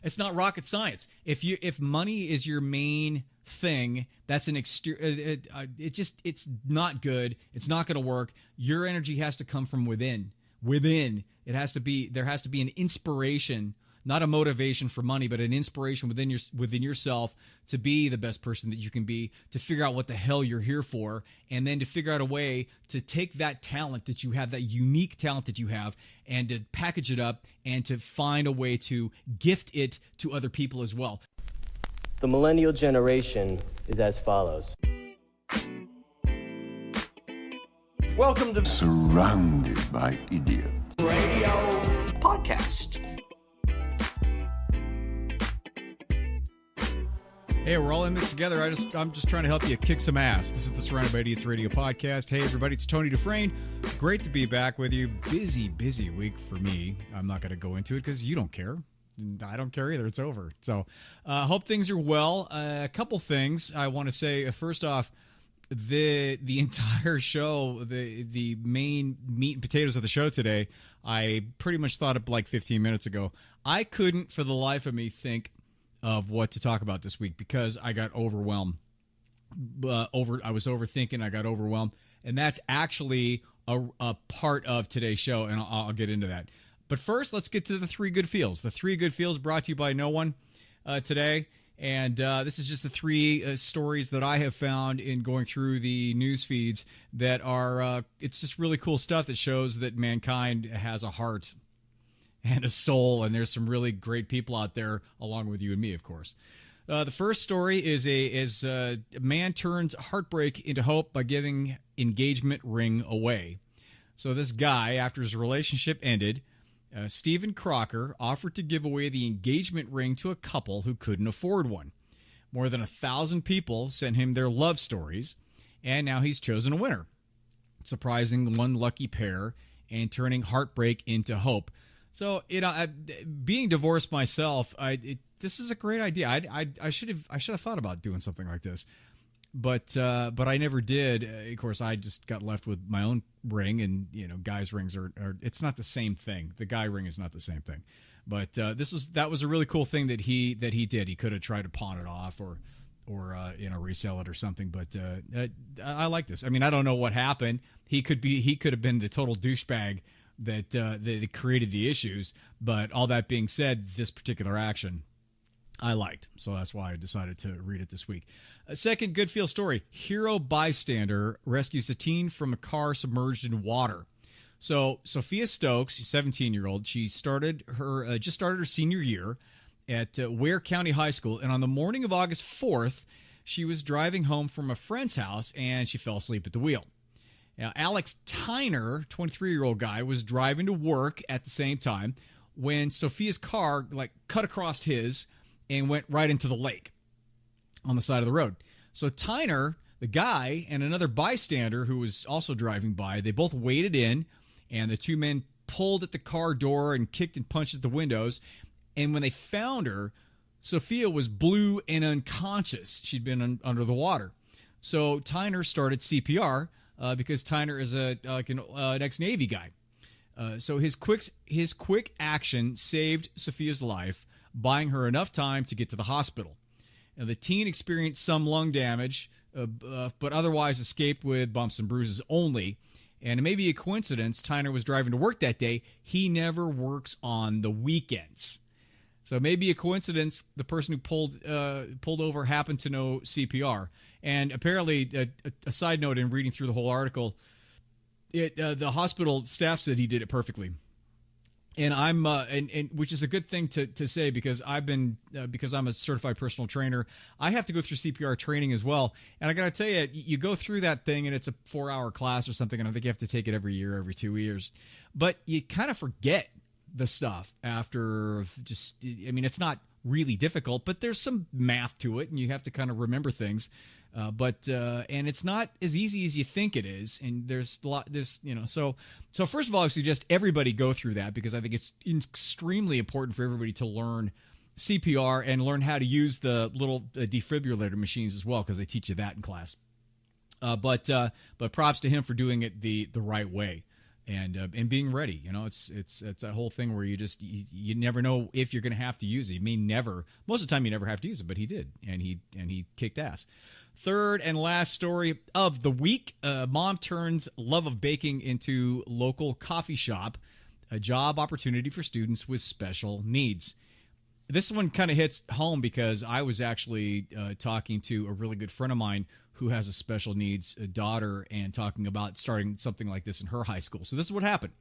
It's not rocket science. If money is your main thing, that's an it's not good. It's not going to work. Your energy has to come from within. There has to be an inspiration, not a motivation for money, but an inspiration within yourself to be the best person that you can be, to figure out what the hell you're here for, and then to figure out a way to take that talent that you have, that unique talent that you have, and to package it up and to find a way to gift it to other people as well. The millennial generation is as follows. Welcome to Surrounded by Idiots Radio Podcast. Hey, we're all in this together. I'm just trying to help you kick some ass. This is the Surrounded by Idiots Radio Podcast. Hey, everybody, it's Tony Dufresne. Great to be back with you. Busy week for me. I'm not going to go into it because you don't care. I don't care either. It's over. So, hope things are well. A couple things I want to say. First off, the entire show, the main meat and potatoes of the show today, I pretty much thought of like 15 minutes ago. I couldn't for the life of me think of what to talk about this week because I got overwhelmed. I was overthinking. I got overwhelmed, and that's actually a part of today's show, and I'll get into that. But first, let's get to the three good feels. The three good feels brought to you by no one today. And this is just the three stories that I have found in going through the news feeds that are, it's just really cool stuff that shows that mankind has a heart and a soul. And there's some really great people out there, along with you and me, of course. The first story is a man turns heartbreak into hope by giving engagement ring away. So this guy, after his relationship ended, Stephen Crocker offered to give away the engagement ring to a couple who couldn't afford one. More than 1,000 people sent him their love stories, and now he's chosen a winner, surprising one lucky pair and turning heartbreak into hope. So, being divorced myself, this is a great idea. I should have thought about doing something like this. But I never did. Of course, I just got left with my own ring, and guys' rings are it's not the same thing. The guy ring is not the same thing. But that was a really cool thing that he did. He could have tried to pawn it off or resell it or something. But I like this. I mean, I don't know what happened. He could have been the total douchebag that created the issues. But all that being said, this particular action I liked, so that's why I decided to read it this week. A second good feel story. Hero bystander rescues a teen from a car submerged in water. So Sophia Stokes, 17-year-old, she just started her senior year at Ware County High School, and on the morning of August 4th, she was driving home from a friend's house, and she fell asleep at the wheel. Now, Alex Tyner, 23-year-old guy, was driving to work at the same time when Sophia's car cut across his and went right into the lake on the side of the road. So Tyner, the guy, and another bystander who was also driving by, they both waded in, and the two men pulled at the car door and kicked and punched at the windows. And when they found her, Sophia was blue and unconscious. She'd been under the water. So Tyner started CPR because Tyner is an ex-Navy guy. So his quick action saved Sophia's life, buying her enough time to get to the hospital. Now, the teen experienced some lung damage, but otherwise escaped with bumps and bruises only. And it may be a coincidence, Tyner was driving to work that day. He never works on the weekends. So it may be a coincidence the person who pulled over happened to know CPR. And apparently, a side note in reading through the whole article, the hospital staff said he did it perfectly. And I'm and which is a good thing to say because because I'm a certified personal trainer, I have to go through CPR training as well. And I got to tell you, you go through that thing and it's a 4-hour class or something, and I think you have to take it every year, every 2 years. But you kind of forget the stuff after it's not really difficult, but there's some math to it, and you have to kind of remember things. And it's not as easy as you think it is. And so first of all, I suggest everybody go through that because I think it's extremely important for everybody to learn CPR and learn how to use the little defibrillator machines as well, because they teach you that in class. But props to him for doing it the right way. and being ready. It's that whole thing where you never know if you're going to have to use it. You may never. Most of the time, you never have to use it, but he did, and he kicked ass. Third and last story of the week: mom turns love of baking into local coffee shop, a job opportunity for students with special needs. This one kind of hits home because I was actually talking to a really good friend of mine who has a special needs daughter and talking about starting something like this in her high school. So this is what happened.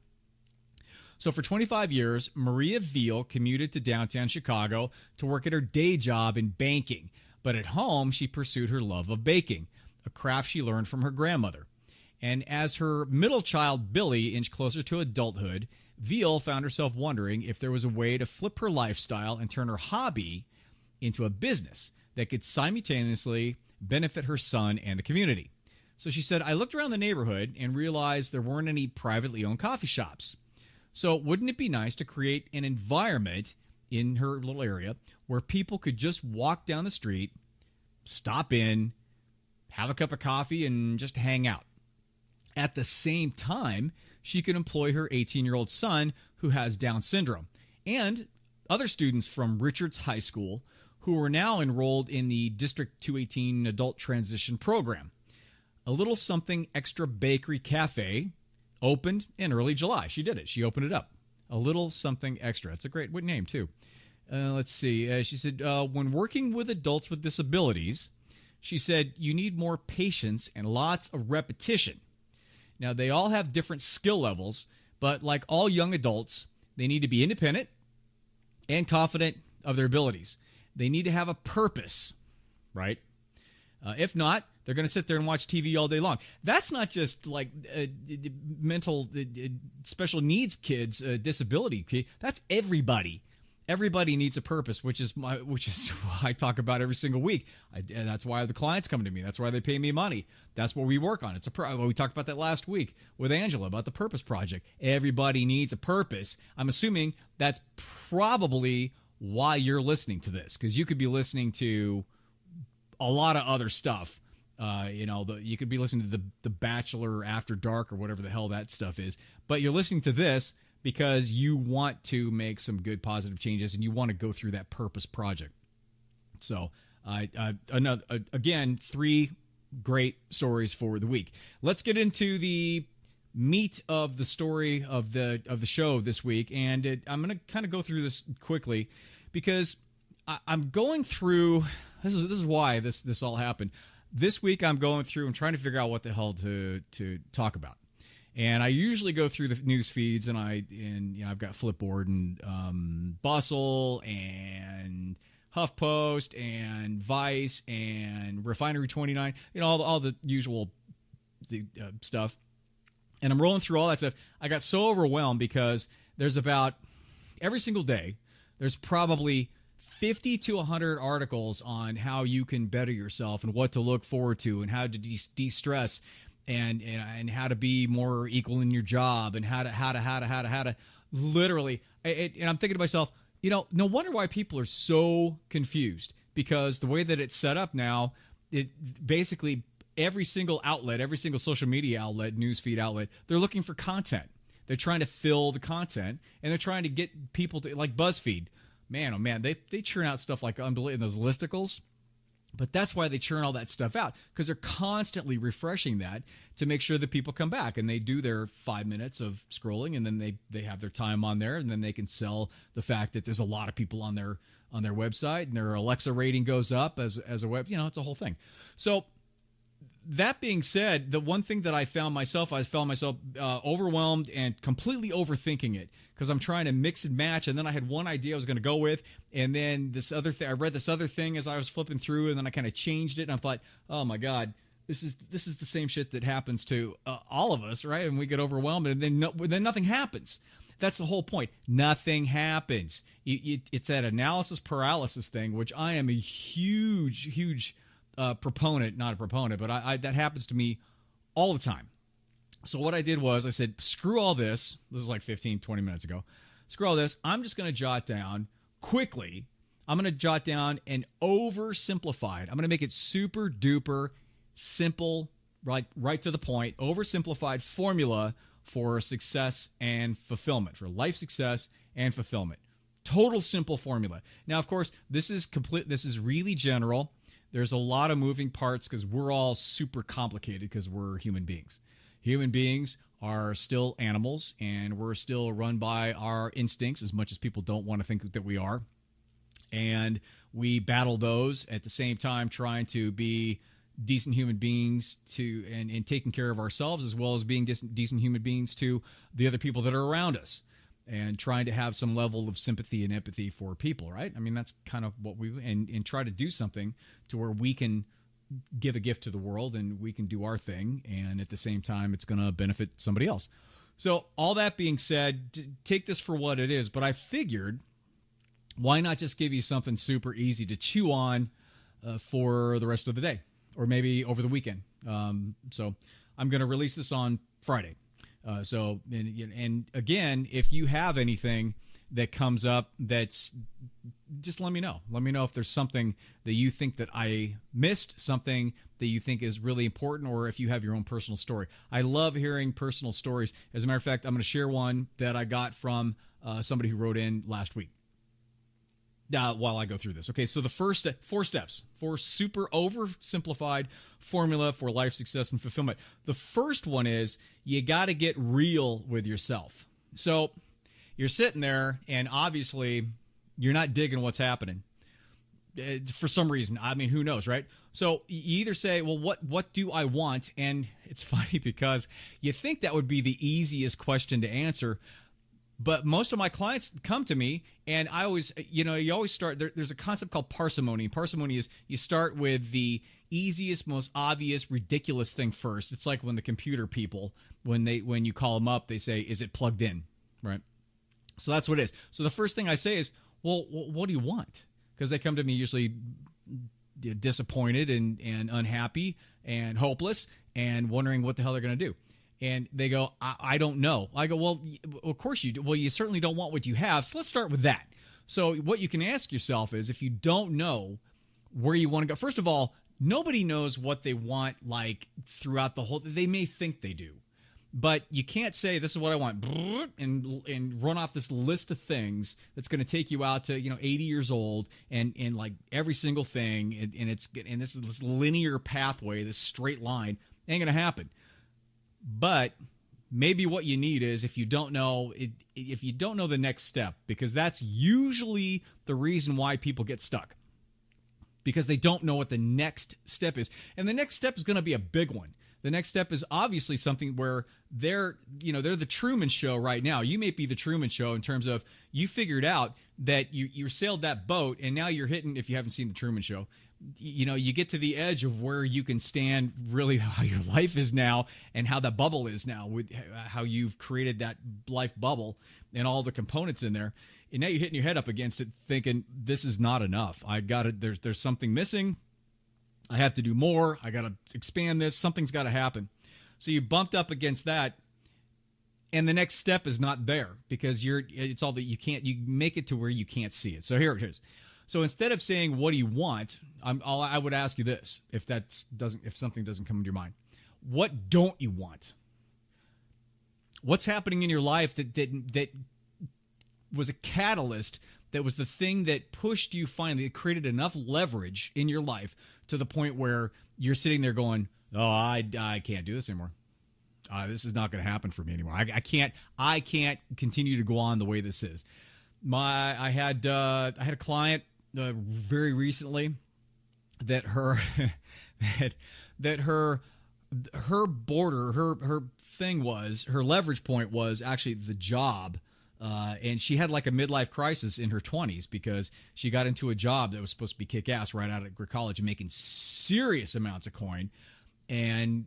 So for 25 years, Maria Veal commuted to downtown Chicago to work at her day job in banking. But at home, she pursued her love of baking, a craft she learned from her grandmother. And as her middle child, Billy, inched closer to adulthood, Veal found herself wondering if there was a way to flip her lifestyle and turn her hobby into a business that could simultaneously benefit her son and the community. So she said, I looked around the neighborhood and realized there weren't any privately owned coffee shops. So wouldn't it be nice to create an environment in her little area where people could just walk down the street, stop in, have a cup of coffee, and just hang out? At the same time, she could employ her 18-year-old son who has Down syndrome and other students from Richards High School who are now enrolled in the District 218 Adult Transition Program. A Little Something Extra Bakery Cafe opened in early July. She did it. She opened it up. A Little Something Extra. It's a great name, too. Let's see. She said, when working with adults with disabilities, she said, you need more patience and lots of repetition. Now, they all have different skill levels, but like all young adults, they need to be independent and confident of their abilities. They need to have a purpose, right? If not, they're going to sit there and watch TV all day long. That's not just like mental special needs kids, disability kids. That's everybody. Everybody needs a purpose, which is what I talk about every single week. And that's why the clients come to me. That's why they pay me money. That's what we work on. We talked about that last week with Angela about the Purpose Project. Everybody needs a purpose. I'm assuming that's probably why you're listening to this, because you could be listening to a lot of other stuff. You could be listening to the Bachelor After Dark or whatever the hell that stuff is, but you're listening to this because you want to make some good positive changes and you want to go through that Purpose Project. So, again, 3 great stories for the week. Let's get into the meat of the story of the show this week, and I'm going to kind of go through this quickly because I'm going through. This is why this all happened. This week I'm going through and trying to figure out what the hell to talk about. And I usually go through the news feeds, and I've got Flipboard and Bustle and HuffPost and Vice and Refinery 29, all the usual stuff. And I'm rolling through all that stuff. I got so overwhelmed because there's about every single day there's probably 50 to 100 articles on how you can better yourself and what to look forward to and how to de-stress. And how to be more equal in your job and how to literally. And I'm thinking to myself, no wonder why people are so confused, because the way that it's set up now, it basically every single outlet, every single social media outlet, newsfeed outlet, they're looking for content. They're trying to fill the content, and they're trying to get people to, like BuzzFeed. Man, oh man, they churn out stuff like unbelievable, those listicles. But that's why they churn all that stuff out, because they're constantly refreshing that to make sure that people come back, and they do their 5 minutes of scrolling, and then they have their time on there, and then they can sell the fact that there's a lot of people on their website, and their Alexa rating goes up as a web. It's a whole thing. So that being said, the one thing that I found myself overwhelmed and completely overthinking it, because I'm trying to mix and match, and then I had one idea I was going to go with, and then this other thing, I read this other thing as I was flipping through, and then I kind of changed it, and I thought, oh my God, this is the same shit that happens to all of us, right? And we get overwhelmed, and then nothing happens. That's the whole point. Nothing happens. It's that analysis paralysis thing, which I am a huge proponent, not a proponent, but I that happens to me all the time. So what I did was I said, screw all this. This is like 15, 20 minutes ago. Screw all this. I'm just going to jot down quickly. I'm going to jot down an oversimplified. I'm going to make it super duper simple, right to the point, oversimplified formula for success and fulfillment, for life success and fulfillment. Total simple formula. Now, of course, this is really general. There's a lot of moving parts because we're all super complicated because we're human beings. Human beings are still animals, and we're still run by our instincts as much as people don't want to think that we are. And we battle those at the same time trying to be decent human beings and taking care of ourselves, as well as being decent human beings to the other people that are around us, and trying to have some level of sympathy and empathy for people, right? I mean, that's kind of what and try to do something to where we can give a gift to the world and we can do our thing, and at the same time it's going to benefit somebody else. So all that being said, take this for what it is, but I figured, why not just give you something super easy to chew on for the rest of the day, or maybe over the weekend. So I'm going to release this on Friday. And again, if you have anything that comes up, just let me know. Let me know if there's something that you think that I missed, something that you think is really important, or if you have your own personal story. I love hearing personal stories. As a matter of fact, I'm going to share one that I got from somebody who wrote in last week. While I go through this. Okay, so the first 4 steps for super oversimplified formula for life success and fulfillment. The first one is you got to get real with yourself. So you're sitting there, and obviously you're not digging what's happening for some reason. I mean, who knows, right? So you either say, well, what do I want? And it's funny because you think that would be the easiest question to answer. But most of my clients come to me, and I always, you always start, there's a concept called parsimony. Parsimony is you start with the easiest, most obvious, ridiculous thing first. It's like when the computer people, when you call them up, they say, is it plugged in, right? So that's what it is. So the first thing I say is, well, what do you want? Because they come to me usually disappointed and unhappy and hopeless and wondering what the hell they're going to do. And they go, I don't know. I go, well, of course you do. Well, you certainly don't want what you have. So let's start with that. So what you can ask yourself is, if you don't know where you want to go, first of all, nobody knows what they want like throughout the whole. They may think they do, but you can't say this is what I want and run off this list of things that's going to take you out to 80 years old and like every single thing and this linear pathway, this straight line ain't going to happen. But maybe what you need is, if you don't know the next step, because that's usually the reason why people get stuck, because they don't know what the next step is. And the next step is going to be a big one. The next step is obviously something where they're the Truman Show right now. You may be the Truman Show in terms of you figured out that you sailed that boat, and now you're hitting, if you haven't seen the Truman Show, you get to the edge of where you can stand really how your life is now and how that bubble is now, with how you've created that life bubble and all the components in there. And now you're hitting your head up against it thinking, this is not enough. There's something missing. I have to do more. I got to expand this. Something's got to happen. So you bumped up against that, and the next step is not there because it's all that you make it to where you can't see it. So here it is. So instead of saying, what do you want? I would ask you this, if something doesn't come into your mind. What don't you want? What's happening in your life that was a catalyst, that was the thing that pushed you finally, that created enough leverage in your life to the point where you're sitting there going, oh, I can't do this anymore. This is not going to happen for me anymore. I can't continue to go on the way this is. I had a client very recently that her leverage point was actually the job, and she had like a midlife crisis in her 20s because she got into a job that was supposed to be kick-ass right out of college and making serious amounts of coin, and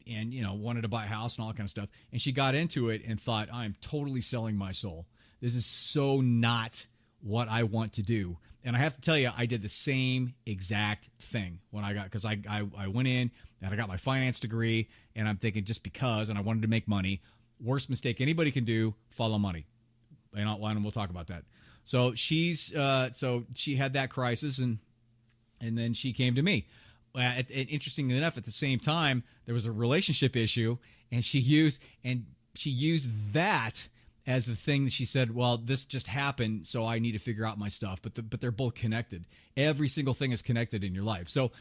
wanted to buy a house and all that kind of stuff, and she got into it and thought, I'm totally selling my soul. This is so not what I want to do. And I have to tell you, I did the same exact thing because I went in and I got my finance degree, and I'm thinking, just because, and I wanted to make money, worst mistake anybody can do, follow money. And we'll talk about that. So she had that crisis, and then she came to me. Interestingly enough, at the same time, there was a relationship issue, and she used, and used that as the thing that she said, well, this just happened, so I need to figure out my stuff. But they're both connected. Every single thing is connected in your life. So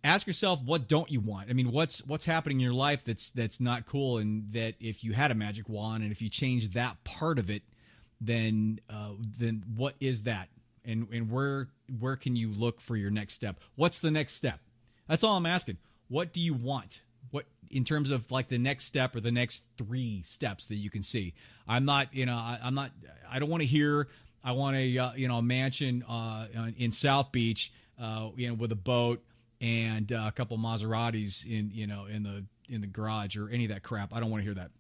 ask yourself, what don't you want? I mean, what's happening in your life that's not cool, and that if you had a magic wand and if you change that part of it, then what is that? And where can you look for your next step? What's the next step? That's all I'm asking. What do you want? What, in terms of like the next step or the next 3 steps that you can see? I don't want to hear, I want a mansion in South Beach, with a boat and a couple Maseratis in the garage or any of that crap. I don't want to hear that.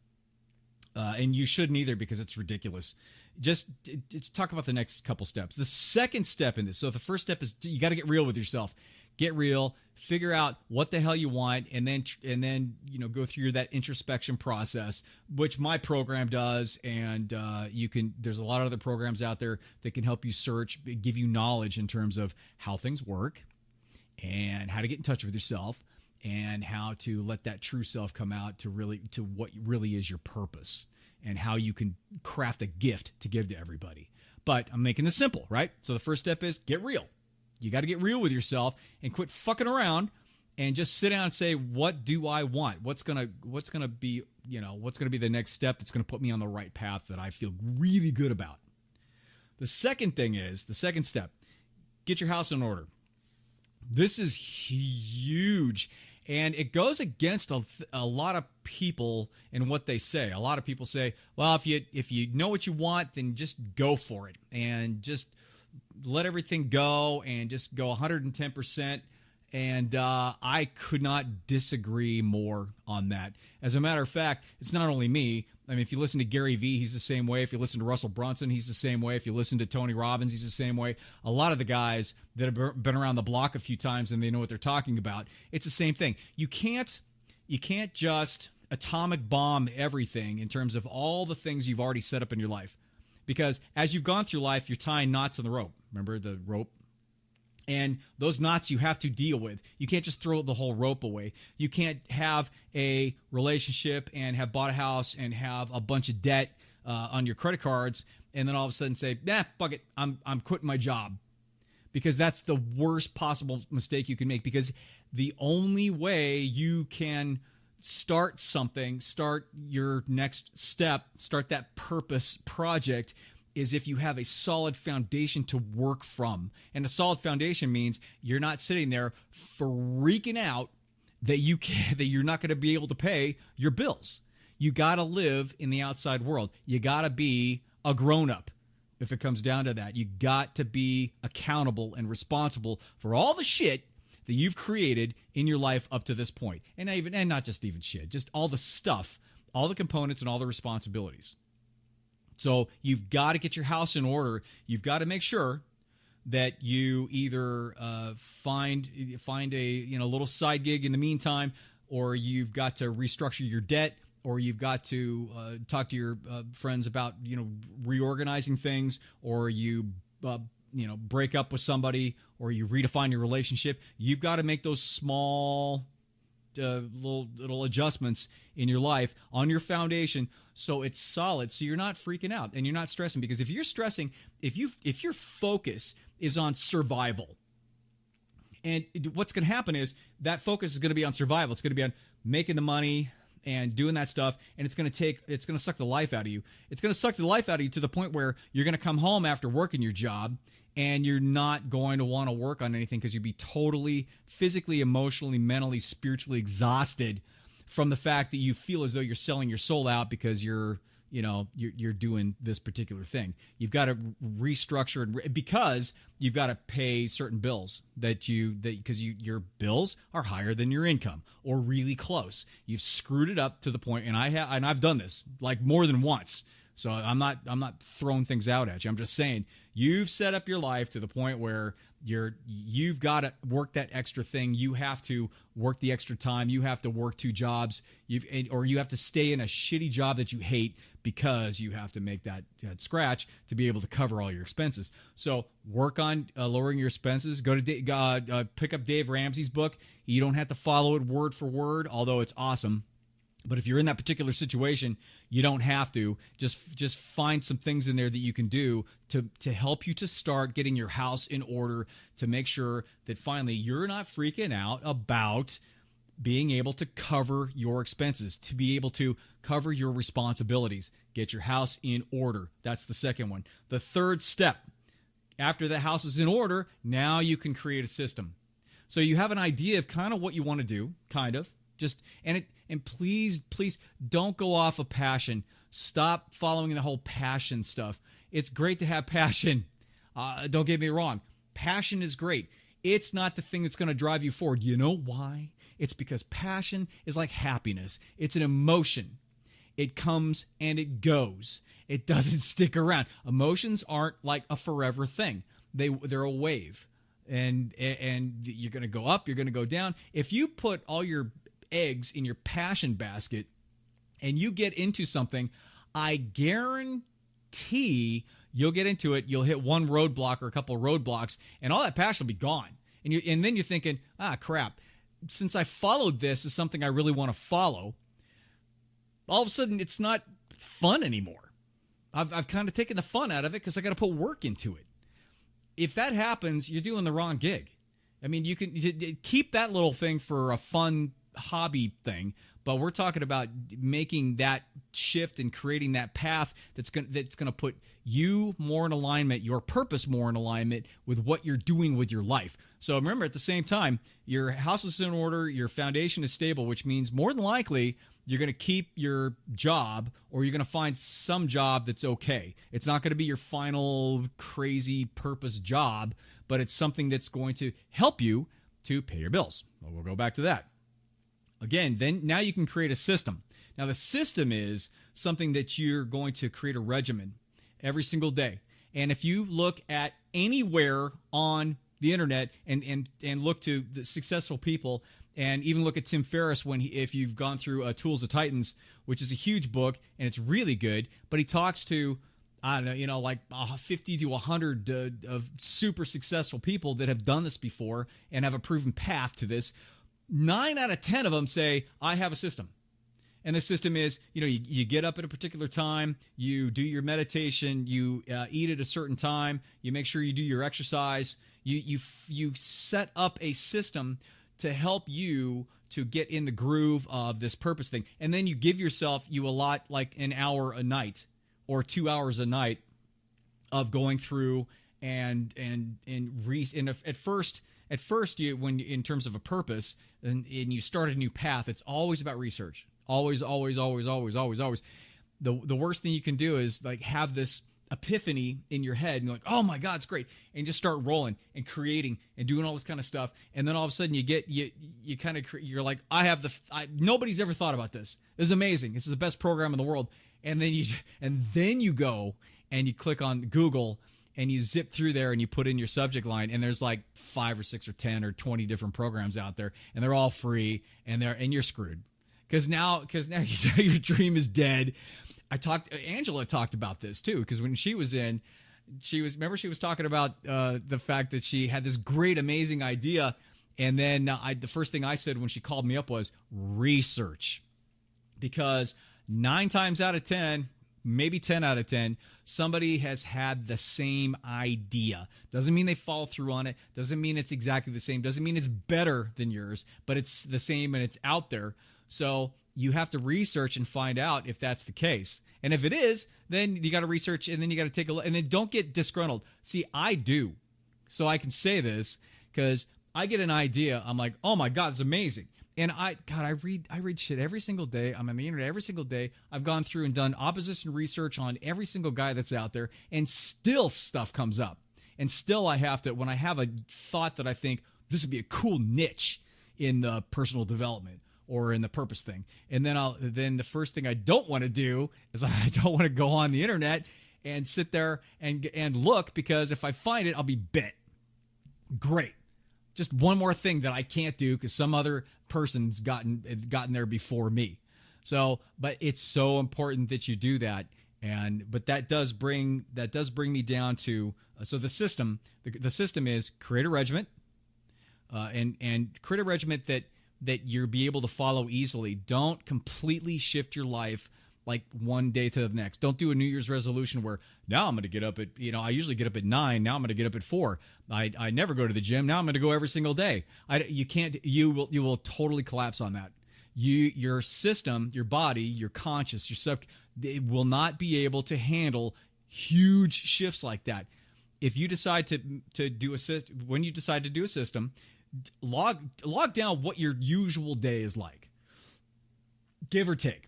And you shouldn't either, because it's ridiculous. Just talk about the next couple steps. The second step in this, so the first step is you got to get real with yourself. Get real, figure out what the hell you want, and then go through that introspection process, which my program does. And there's a lot of other programs out there that can help you search, give you knowledge in terms of how things work and how to get in touch with yourself and how to let that true self come out to what really is your purpose, and how you can craft a gift to give to everybody. But I'm making this simple, right? So the first step is get real. You got to get real with yourself and quit fucking around and just sit down and say, what do I want? What's gonna be the next step that's gonna put me on the right path that I feel really good about? The second step, get your house in order. This is huge. And it goes against a lot of people and what they say. A lot of people say, well, if you know what you want, then just go for it and just let everything go and just go 110%. And I could not disagree more on that. As a matter of fact, it's not only me. I mean, if you listen to Gary Vee, he's the same way. If you listen to Russell Brunson, he's the same way. If you listen to Tony Robbins, he's the same way. A lot of the guys that have been around the block a few times and they know what they're talking about, it's the same thing. You can't just atomic bomb everything in terms of all the things you've already set up in your life. Because as you've gone through life, you're tying knots in the rope. Remember the rope? And those knots you have to deal with. You can't just throw the whole rope away. You can't have a relationship and have bought a house and have a bunch of debt on your credit cards and then all of a sudden say, nah, fuck it, I'm quitting my job. Because that's the worst possible mistake you can make. Because the only way you can start something, start your next step, start that purpose project is if you have a solid foundation to work from. And a solid foundation means you're not sitting there freaking out that you're not going to be able to pay your bills. You got to live in the outside world. You got to be a grown-up. If it comes down to that, you got to be accountable and responsible for all the shit that you've created in your life up to this point. And not just even shit, just all the stuff, all the components and all the responsibilities. So you've got to get your house in order. You've got to make sure that you either find a little side gig in the meantime, or you've got to restructure your debt, or you've got to talk to your friends about reorganizing things, or you break up with somebody, or you redefine your relationship. You've got to make those small little adjustments in your life on your foundation so it's solid, so you're not freaking out and you're not stressing. Because if you're stressing, if your focus is on survival, and what's going to happen is that focus is going to be on survival. It's going to be on making the money and doing that stuff, and it's going to suck the life out of you. It's going to suck the life out of you to the point where you're going to come home after working your job and you're not going to want to work on anything because you'd be totally physically, emotionally, mentally, spiritually exhausted from the fact that you feel as though you're selling your soul out because you're doing this particular thing. You've got to restructure because you've got to pay certain bills because your bills are higher than your income or really close. You've screwed it up to the point, and I've done this like more than once. So I'm not throwing things out at you. I'm just saying you've set up your life to the point where you've got to work that extra thing. You have to work the extra time. You have to work 2 jobs. Or you have to stay in a shitty job that you hate because you have to make that scratch to be able to cover all your expenses. So work on lowering your expenses. Go to pick up Dave Ramsey's book. You don't have to follow it word for word, although it's awesome. But if you're in that particular situation, you don't have to. Just find some things in there that you can do to help you to start getting your house in order, to make sure that finally you're not freaking out about being able to cover your expenses, to be able to cover your responsibilities. Get your house in order. That's the second one. The third step, after the house is in order, now you can create a system. So you have an idea of kind of what you want to do, kind of. And please don't go off of passion. Stop following the whole passion stuff. It's great to have passion. Don't get me wrong. Passion is great. It's not the thing that's going to drive you forward. You know why? It's because passion is like happiness. It's an emotion. It comes and it goes. It doesn't stick around. Emotions aren't like a forever thing. They're a wave. And you're going to go up, you're going to go down. If you put all your eggs in your passion basket and you get into something, I guarantee you'll get into it, you'll hit one roadblock or a couple of roadblocks, and all that passion will be gone. And then you're thinking, crap, since I followed this as something I really want to follow, all of a sudden it's not fun anymore. I've kind of taken the fun out of it because I got to put work into it. If that happens, you're doing the wrong gig. I mean, you can keep that little thing for a fun hobby thing, but we're talking about making that shift and creating that path that's going to put you more in alignment, your purpose more in alignment with what you're doing with your life. So remember, at the same time, your house is in order, your foundation is stable, which means more than likely you're going to keep your job, or you're going to find some job that's okay. It's not going to be your final crazy purpose job, but it's something that's going to help you to pay your bills. Well, we'll go back to that. Again, then now you can create a system. Now the system is something that you're going to create a regimen every single day. And if you look at anywhere on the internet and look to the successful people, and even look at Tim Ferriss if you've gone through Tools of Titans, which is a huge book and it's really good, but he talks to, I don't know, like 50 to 100 of super successful people that have done this before and have a proven path to this. 9 out of 10 of them say, I have a system. And the system is, you get up at a particular time, you do your meditation, you eat at a certain time, you make sure you do your exercise, you set up a system to help you to get in the groove of this purpose thing. And then you give yourself, you allot like an hour a night or 2 hours a night of going through and at first you, when in terms of a purpose and you start a new path, it's always about research. Always. The worst thing you can do is like have this epiphany in your head and you're like, oh my God, it's great. And just start rolling and creating and doing all this kind of stuff. And then all of a sudden you're like, nobody's ever thought about this. This is amazing. This is the best program in the world. And then you go and you click on Google and you zip through there and you put in your subject line, and there's like 5 or 6 or 10 or 20 different programs out there, and they're all free, and you're screwed. Because now your dream is dead. Angela talked about this too, because when she was talking about the fact that she had this great, amazing idea, and then the first thing I said when she called me up was research, because 9 times out of 10, maybe 10 out of 10, somebody has had the same idea. Doesn't mean they follow through on it. Doesn't mean it's exactly the same. Doesn't mean it's better than yours, but it's the same and it's out there. So you have to research and find out if that's the case. And if it is, then you got to research, and then you got to take a look, and then don't get disgruntled. See, I do. So I can say this because I get an idea. I'm like, oh my God, it's amazing. And I read shit every single day. I'm on the internet every single day. I've gone through and done opposition research on every single guy that's out there, and still stuff comes up. And still I have to, when I have a thought that I think this would be a cool niche in the personal development or in the purpose thing, and then the first thing I don't want to do is I don't want to go on the internet and sit there and look, because if I find it, I'll be bent. Great. Just one more thing that I can't do because some other person's gotten there before me. So, but it's so important that you do that. But that does bring me down to so the system. The system is create a regiment, and create a regiment that that you'll be able to follow easily. Don't completely shift your life like one day to the next. Don't do a New Year's resolution where now I'm going to get up at, I usually get up at 9. Now I'm going to get up at 4. I never go to the gym. Now I'm going to go every single day. You will totally collapse on that. Your system, your body, your conscious, it will not be able to handle huge shifts like that. If you decide to do when you decide to do a system, log down what your usual day is like, give or take.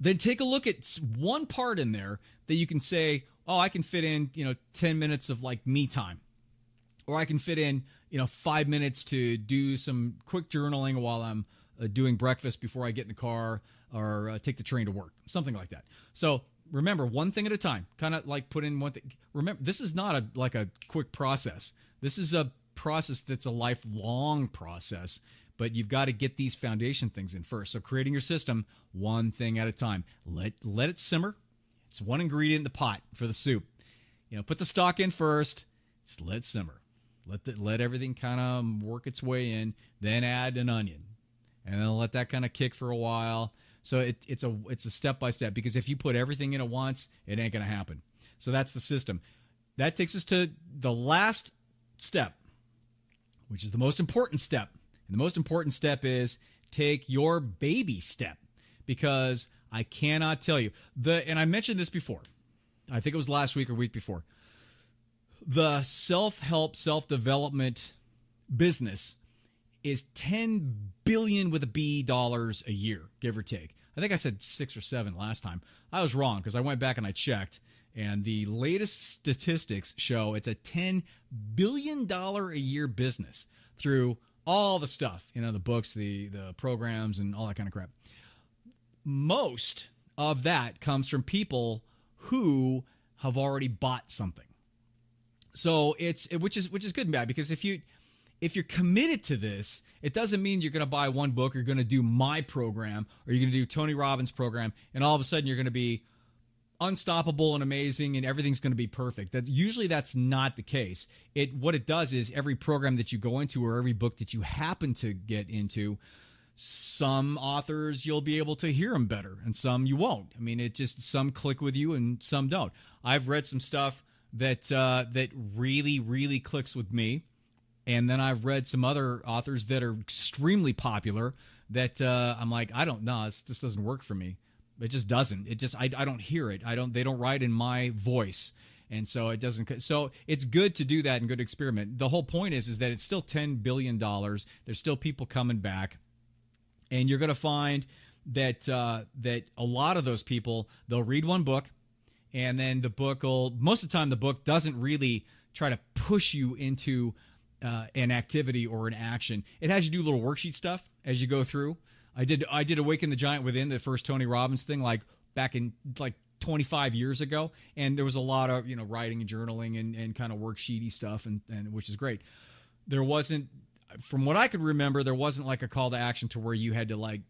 Then take a look at one part in there that you can say, oh, I can fit in, 10 minutes of like me time, or I can fit in, 5 minutes to do some quick journaling while I'm doing breakfast before I get in the car or take the train to work, something like that. So remember, one thing at a time, kind of like put in one thing. Remember, this is not a quick process. This is a process that's a lifelong process, but you've got to get these foundation things in first. So creating your system, one thing at a time. Let it simmer. It's one ingredient in the pot for the soup. Put the stock in first. Just let it simmer. Let everything kind of work its way in. Then add an onion, and then let that kind of kick for a while. So it's a step by step, because if you put everything in at once, it ain't going to happen. So that's the system. That takes us to the last step, which is the most important step. And the most important step is take your baby step, because I cannot tell you and I mentioned this before. I think it was last week or week before. The self-help, self-development business is $10 billion with a B dollars a year, give or take. I think I said 6 or 7 last time. I was wrong, because I went back and I checked, and the latest statistics show it's a $10 billion a year business through all the stuff, the books, the programs, and all that kind of crap. Most of that comes from people who have already bought something. So which is good and bad, because if you're committed to this, it doesn't mean you're going to buy one book, you're going to do my program, or you're going to do Tony Robbins' program, and all of a sudden you're going to be unstoppable and amazing and everything's going to be perfect. Usually that's not the case. What it does is every program that you go into, or every book that you happen to get into, some authors you'll be able to hear them better and some you won't. I mean, some click with you and some don't. I've read some stuff that really, really clicks with me. And then I've read some other authors that are extremely popular that I'm like, I don't know, this doesn't work for me. It just doesn't. I don't hear it. They don't write in my voice. And so it doesn't. So it's good to do that and good to experiment. The whole point is that it's still $10 billion. There's still people coming back. And you're going to find that that a lot of those people, they'll read one book, and then the book most of the time the book doesn't really try to push you into an activity or an action. It has you do little worksheet stuff as you go through. I did Awaken the Giant Within, the first Tony Robbins thing, like back in 25 years ago, and there was a lot of writing and journaling and kind of worksheety stuff, and which is great. There wasn't, from what I could remember, there wasn't like a call to action to where you had to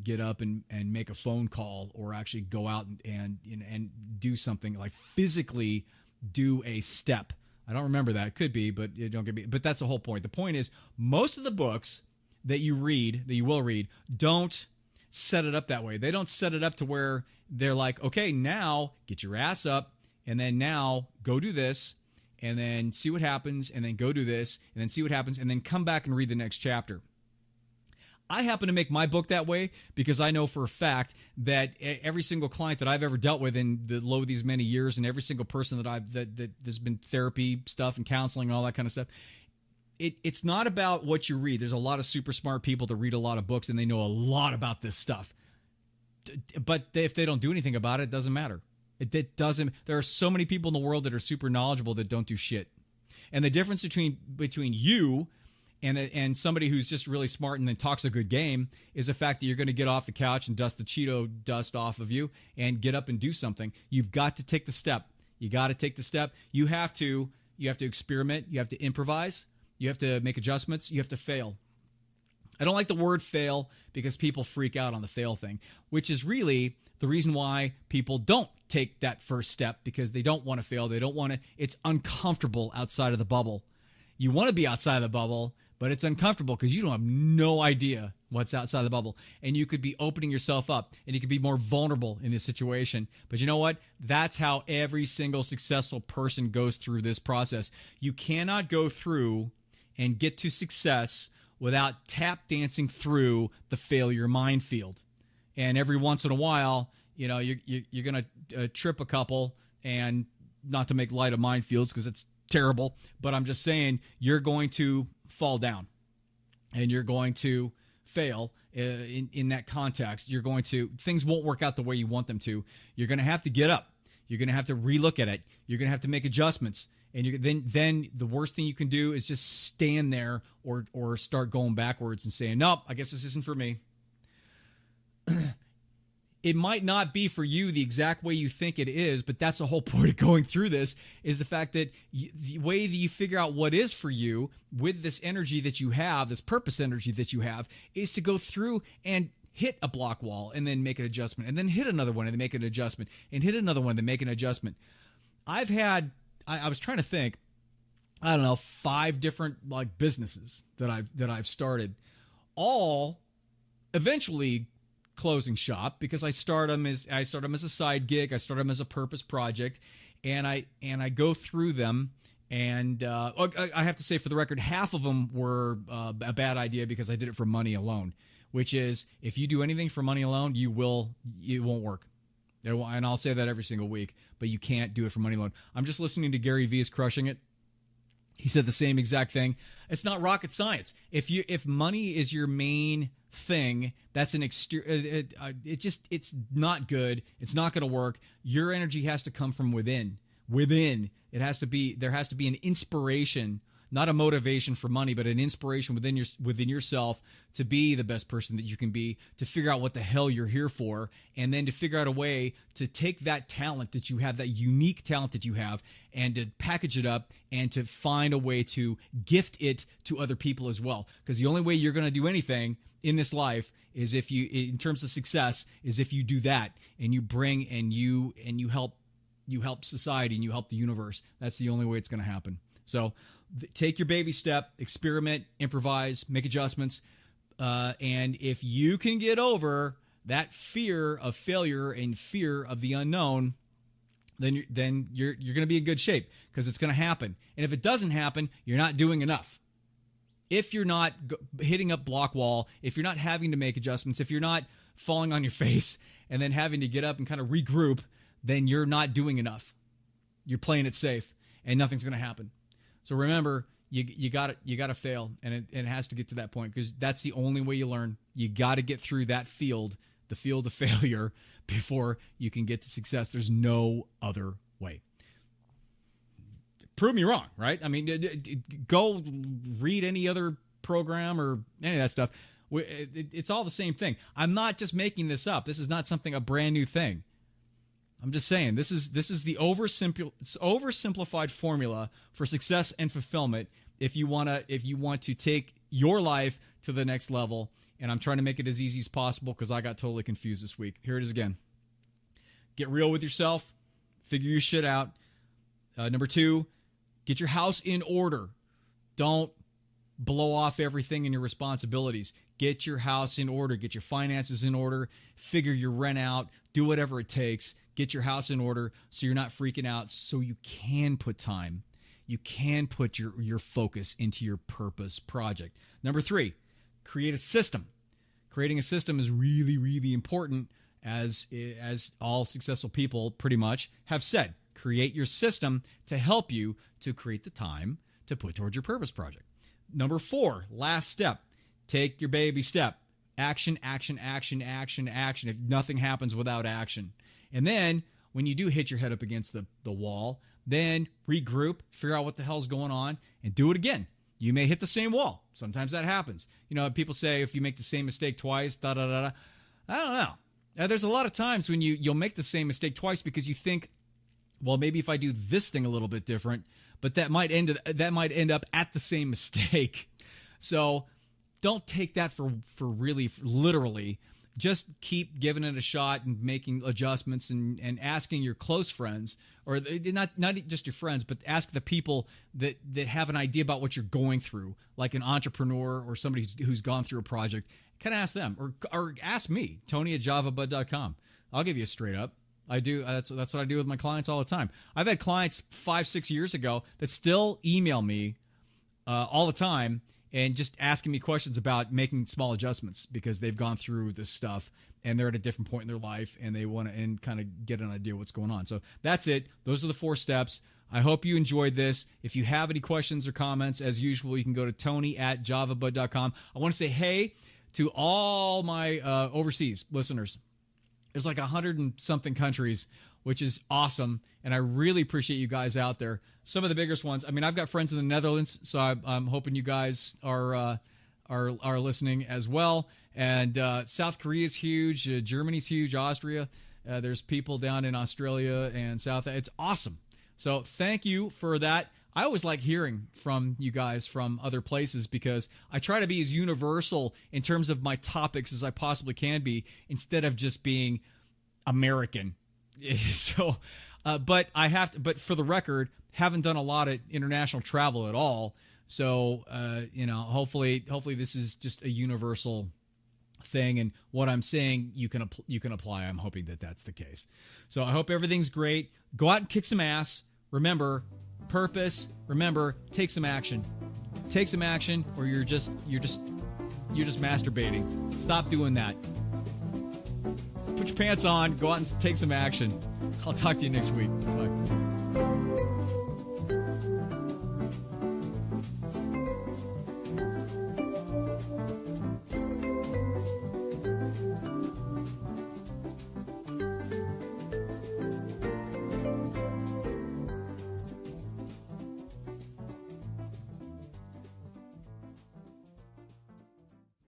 get up and make a phone call, or actually go out and do something, like physically do a step. I don't remember that. It could be, but don't get me. But that's the whole point. The point is, most of the books that you will read, don't set it up that way. They don't set it up to where they're like, okay, now get your ass up, and then now go do this, and then see what happens, and then go do this, and then see what happens, and then come back and read the next chapter. I happen to make my book that way because I know for a fact that every single client that I've ever dealt with in these many years, and every single person that there's been therapy stuff and counseling and all that kind of stuff, it's not about what you read. There's a lot of super smart people that read a lot of books and they know a lot about this stuff. But if they don't do anything about it, it doesn't matter. It doesn't. There are so many people in the world that are super knowledgeable that don't do shit. And the difference between you and somebody who's just really smart and then talks a good game is the fact that you're going to get off the couch and dust the Cheeto dust off of you and get up and do something. You've got to take the step. You got to take the step. You have to experiment. You have to improvise. You have to make adjustments. You have to fail. I don't like the word fail because people freak out on the fail thing, which is really the reason why people don't take that first step, because they don't want to fail. They don't want to. It's uncomfortable outside of the bubble. You want to be outside of the bubble, but it's uncomfortable because you don't have no idea what's outside the bubble. And you could be opening yourself up, and you could be more vulnerable in this situation. But you know what? That's how every single successful person goes through this process. You cannot go through and get to success without tap dancing through the failure minefield. And every once in a while, you know, you're going to trip a couple, and not to make light of minefields because it's terrible, but I'm just saying you're going to fall down and you're going to fail in that context. Things won't work out the way you want them to. You're going to have to get up. You're going to have to relook at it. You're going to have to make adjustments. And then the worst thing you can do is just stand there or start going backwards and saying, nope, I guess this isn't for me. It might not be for you the exact way you think it is, but that's the whole point of going through this, is the fact that the way that you figure out what is for you with this energy that you have, this purpose energy that you have, is to go through and hit a block wall and then make an adjustment, and then hit another one and then make an adjustment, and hit another one and then make an adjustment. I was trying to think, I don't know, 5 different like businesses that I've started, all eventually closing shop because I start them as a side gig, I start them as a purpose project, and I go through them, and I have to say, for the record, half of them were a bad idea because I did it for money alone, which is, if you do anything for money alone, it won't work. And I'll say that every single week, but you can't do it for money alone. I'm just listening to Gary Vee is Crushing It. He said the same exact thing. It's not rocket science. If money is your main thing, that's an it's not good. It's not going to work. Your energy has to come from within. There has to be an inspiration, not a motivation for money, but an inspiration within yourself to be the best person that you can be, to figure out what the hell you're here for, and then to figure out a way to take that talent that you have, that unique talent that you have, and to package it up and to find a way to gift it to other people as well. Because the only way you're going to do anything in this life is if you, in terms of success, is if you do that and you bring and you help society and you help the universe. That's the only way it's going to happen. So take your baby step, experiment, improvise, make adjustments. And if you can get over that fear of failure and fear of the unknown, then you're going to be in good shape, because it's going to happen. And if it doesn't happen, you're not doing enough. If you're not hitting up block wall, if you're not having to make adjustments, if you're not falling on your face and then having to get up and kind of regroup, then you're not doing enough. You're playing it safe, and nothing's going to happen. So remember, you got to fail, and it has to get to that point, because that's the only way you learn. You got to get through that field, the field of failure, before you can get to success. There's no other way. Prove me wrong, right? I mean, go read any other program or any of that stuff. It's all the same thing. I'm not just making this up. This is not a brand new thing. I'm just saying, this is the oversimplified formula for success and fulfillment if you want to take your life to the next level. And I'm trying to make it as easy as possible, because I got totally confused this week. Here it is again. Get real with yourself. Figure your shit out. Number 2, get your house in order. Don't blow off everything in your responsibilities. Get your house in order. Get your finances in order. Figure your rent out. Do whatever it takes. Get your house in order so you're not freaking out, so you can put time. You can put your focus into your purpose project. Number 3, create a system. Creating a system is really, really important, as all successful people pretty much have said. Create your system to help you to create the time to put towards your purpose project. Number 4, last step. Take your baby step. Action, action, action, action, action. If nothing happens without action. And then when you do hit your head up against the wall, then regroup, figure out what the hell's going on, and do it again. You may hit the same wall. Sometimes that happens. You know, people say if you make the same mistake twice, da-da-da-da. I don't know. There's a lot of times when you'll make the same mistake twice because you think, well, maybe if I do this thing a little bit different, but that might end up at the same mistake. So don't take that for literally. just keep giving it a shot and making adjustments and asking your close friends, or not just your friends, but ask the people that have an idea about what you're going through, like an entrepreneur or somebody who's gone through a project. Kind of ask them, or ask me, Tony@javabud.com. I'll give you a straight up. I do. That's what I do with my clients all the time. I've had clients 5-6 years ago that still email me all the time and just asking me questions about making small adjustments because they've gone through this stuff and they're at a different point in their life and they want to kind of get an idea of what's going on. So that's it. Those are the 4 steps. I hope you enjoyed this. If you have any questions or comments, as usual, you can go to Tony@javabud.com. I want to say hey to all my overseas listeners. There's like 100 and something countries, which is awesome, and I really appreciate you guys out there. Some of the biggest ones. I mean, I've got friends in the Netherlands, so I'm hoping you guys are listening as well. And South Korea is huge. Germany's huge. Austria. There's people down in Australia and South. It's awesome. So thank you for that. I always like hearing from you guys from other places because I try to be as universal in terms of my topics as I possibly can be instead of just being American. So, but for the record, haven't done a lot of international travel at all. So, hopefully this is just a universal thing, and what I'm saying you can apply. I'm hoping that that's the case. So I hope everything's great. Go out and kick some ass. Remember, purpose. Remember, take some action. Take some action, or you're just masturbating. Stop doing that. Put your pants on. Go out and take some action. I'll talk to you next week. Bye.